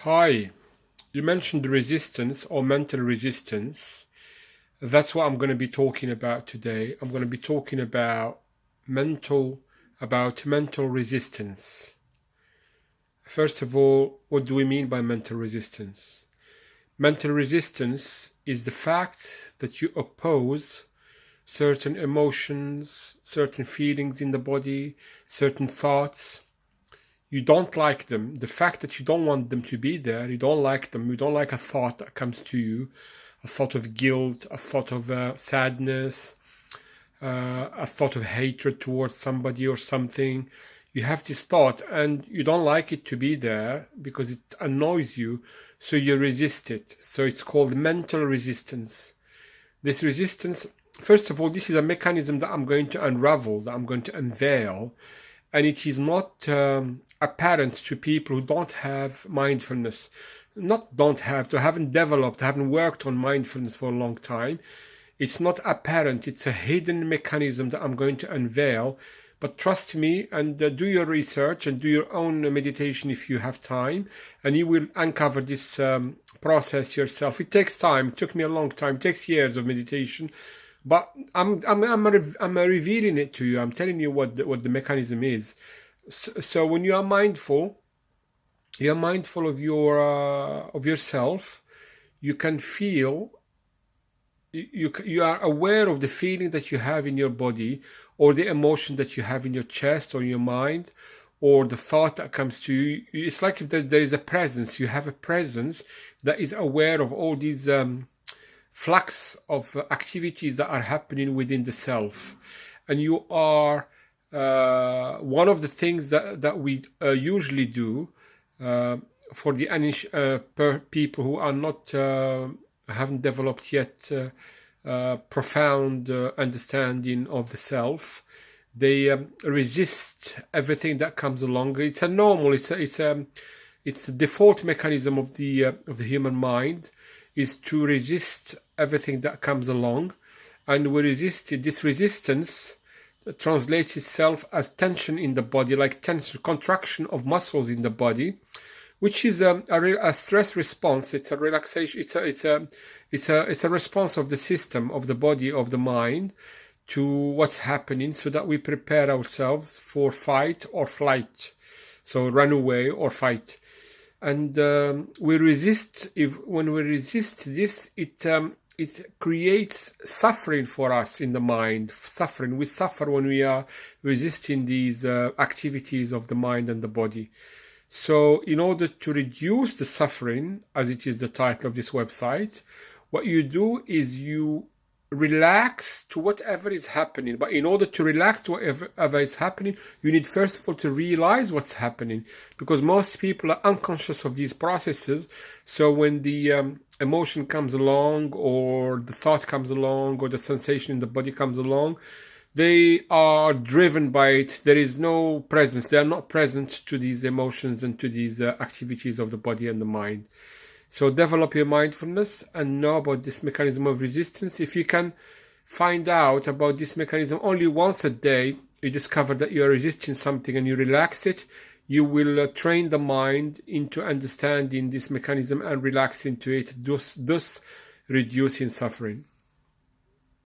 Hi, you mentioned resistance or mental resistance. That's what I'm going to be talking about today. I'm going to be talking mental mental resistance. First of all, what do we mean by mental resistance? Mental resistance is the fact that you oppose certain emotions, certain feelings in the body, certain thoughts. You don't like them. The fact that you don't want them to be there, you don't like them, you don't like a thought that comes to you, a thought of guilt, a thought of sadness, a thought of hatred towards somebody or something. You have this thought and you don't like it to be there because it annoys you, so you resist it. So it's called mental resistance. This resistance, first of all, this is a mechanism that I'm going to unravel, that I'm going to unveil, and it is not apparent to people who don't have mindfulness. Not don't have, to haven't developed, haven't worked on mindfulness for a long time. It's not apparent. It's a hidden mechanism that I'm going to unveil. But trust me and do your research and do your own meditation if you have time, and you will uncover this process yourself. It takes time. It took me a long time. It takes years of meditation, but I'm revealing it to you. I'm telling you what the mechanism is. So when you are mindful, of yourself. You can feel. You are aware of the feeling that you have in your body, or the emotion that you have in your chest or your mind, or the thought that comes to you. It's like if there is a presence. You have a presence that is aware of all these flux of activities that are happening within the self. And you are one of the things that we usually do for the people who are not haven't developed yet profound understanding of the self. They resist everything that comes along. It's a normal. It's the default mechanism of the human mind is to resist everything that comes along, and we resist it. This resistance translates itself as tension in the body, like tension, contraction of muscles in the body, which is a stress response. It's a relaxation. It's a response of the system, of the body, of the mind to what's happening, so that we prepare ourselves for fight or flight. So run away or fight. And we resist. When we resist this, it creates suffering for us in the mind. Suffering. We suffer when we are resisting these activities of the mind and the body. So in order to reduce the suffering, as it is the title of this website, what you do is you relax to whatever is happening. But in order to relax to whatever is happening, you need first of all to realize what's happening, because most people are unconscious of these processes. So when the emotion comes along, or the thought comes along, or the sensation in the body comes along, they are driven by it. There is no presence. They are not present to these emotions and to these activities of the body and the mind. So develop your mindfulness and know about this mechanism of resistance. If you can find out about this mechanism only once a day, you discover that you are resisting something and you relax it, you will train the mind into understanding this mechanism and relax into it, thus reducing suffering.